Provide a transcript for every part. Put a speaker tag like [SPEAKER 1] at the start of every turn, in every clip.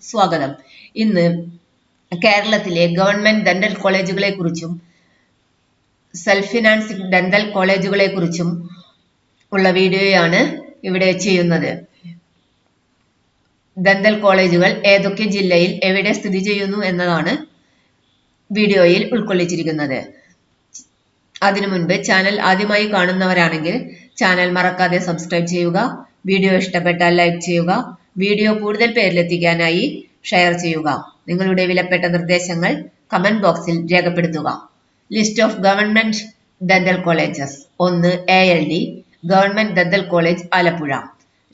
[SPEAKER 1] സ്വാഗതം. ഇന്ന് കേരളത്തിലെ ഗവൺമെന്റ് ഡെന്റൽ കോളേജുകളെ കുറിച്ചും സെൽഫ് ഫിനാൻസിംഗ് ഡെന്റൽ കോളേജുകളെ കുറിച്ചും ഉള്ള വീഡിയോയാണ് ഇവിടെ ചെയ്യുന്നത്. ഡെന്റൽ കോളേജുകൾ ഏതൊക്കെ ജില്ലയിൽ എവിടെ സ്ഥിതി ചെയ്യുന്നു എന്നതാണ് വീഡിയോയിൽ ഉൾക്കൊള്ളിച്ചിരിക്കുന്നത്. അതിനു മുൻപ് ചാനൽ ആദ്യമായി കാണുന്നവരാണെങ്കിൽ ചാനൽ മറക്കാതെ സബ്സ്ക്രൈബ് ചെയ്യുക. വീഡിയോ ഇഷ്ടപ്പെട്ടാൽ ലൈക്ക് ചെയ്യുക. വീഡിയോ കൂടുതൽ പേരിലെത്തിക്കാനായി ഷെയർ ചെയ്യുക. നിങ്ങളുടെ വിലപ്പെട്ട നിർദ്ദേശങ്ങൾ കമന്റ് ബോക്സിൽ രേഖപ്പെടുത്തുക. List of government dental colleges. 1. ALD government dental college Alappuzha.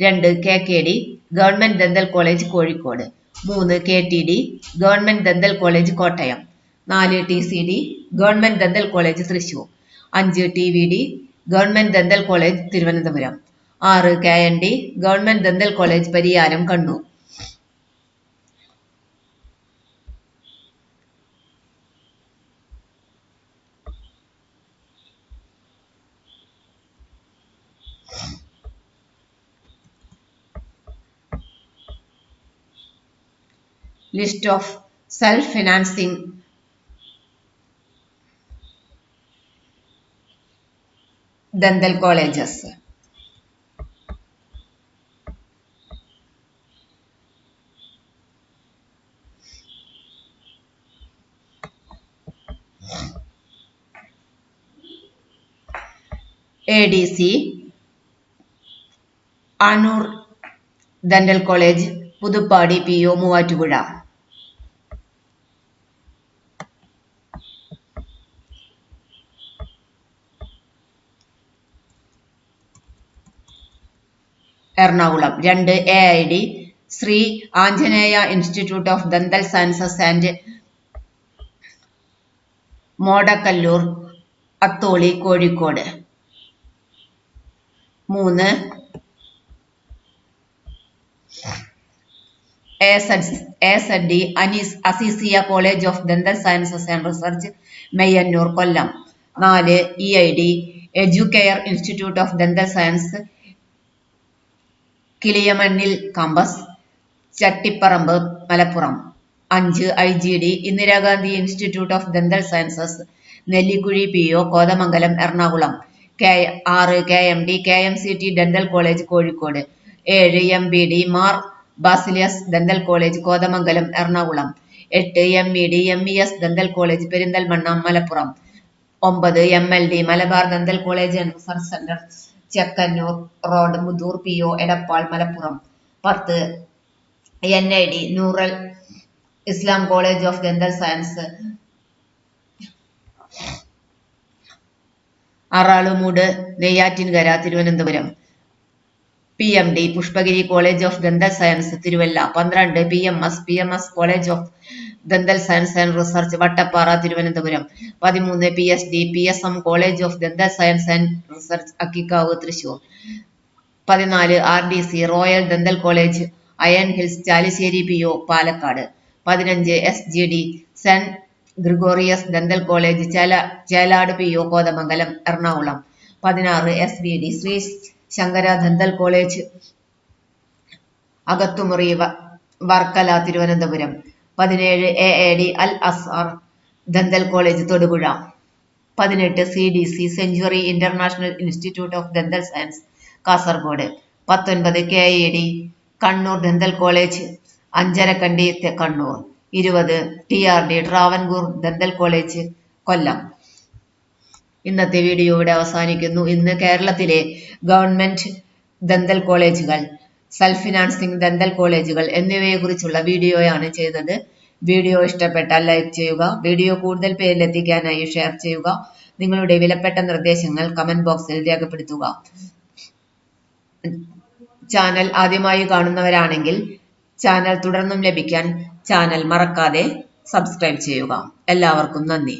[SPEAKER 1] 2. KKD government dental college Kozhikode. 3. KTD government dental college Kottayam. 4. TCD government dental college Thrissur. 5. TVD government dental college Thiruvananthapuram. 6. KND government dental college Pariyaram Kannur. List of self-financing dental colleges. ADC Anur Dental College Puthuppady PO Muvattupuzha. Ernakulam. 2. AID Sree Anjaneya institute of dental sciences and Modakkallur Atholi Kozhikode. 3. AZD Azeezia college of dental sciences and research Meeyannoor Kollam. 4. EID Educare institute of dental science Kiliyamannil campus Chattiparamba Malappuram. 5. IGD Indira Gandhi institute of dental sciences Nellikuzhi PO Kothamangalam Ernakulam. 6. KMD KMCT dental college Kozhikode. 7. MBD Mar Baselios dental college Kothamangalam Ernakulam. 8. MED MES dental college Perinthalmanna Malappuram. 9. MLD Malabar dental college and research centre Chekkanur road Muthoor PO Edappal Malappuram. 10. NID Noorul Islam college of dental science Aralumoodu Neyyattinkara Thiruvananthapuram. PMD Pushpagiri college of dental science Thiruvalla. 12. PMS college of dental science and research Vattappara Thiruvananthapuram. 13. PSD PSM college of dental science and research Akkikkavu Thrissur. 14. RDC royal dental college iron hills Chalissery PO Palakkad. 15. SGD saint Gregorios dental college Chelad PO Kothamangalam Ernakulam. 16. SBD Sree Sankara dental college Akathumuri Varkala Thiruvananthapuram. 17. AAD Al Azhar dental college Thodupuzha. 18. CDC century international institute of dental science Kasaragod. 19. KED Kannur dental college Anjarakandy Kannur. 20. TRD Travancore dental college Kollam. ഇന്നത്തെ video ഇവിടെ അവസാനിക്കുന്നു. ഇന്ന് കേരളത്തിലെ government dental കോളേജുകൾ, self financing dental കോളേജുകൾ എന്നിവയെ കുറിച്ചുള്ള വീഡിയോയാണ് ചെയ്തത്. വീഡിയോ ഇഷ്ടപ്പെട്ടാൽ ലൈക്ക് ചെയ്യുക. വീഡിയോ കൂടുതൽ പേരിലെത്തിക്കാനായി ഷെയർ ചെയ്യുക. നിങ്ങളുടെ വിലപ്പെട്ട നിർദ്ദേശങ്ങൾ കമന്റ് ബോക്സിൽ രേഖപ്പെടുത്തുക. ചാനൽ ആദ്യമായി കാണുന്നവരാണെങ്കിൽ ചാനൽ തുടർന്നും ലഭിക്കാൻ ചാനൽ മറക്കാതെ സബ്സ്ക്രൈബ് ചെയ്യുക. എല്ലാവർക്കും നന്ദി.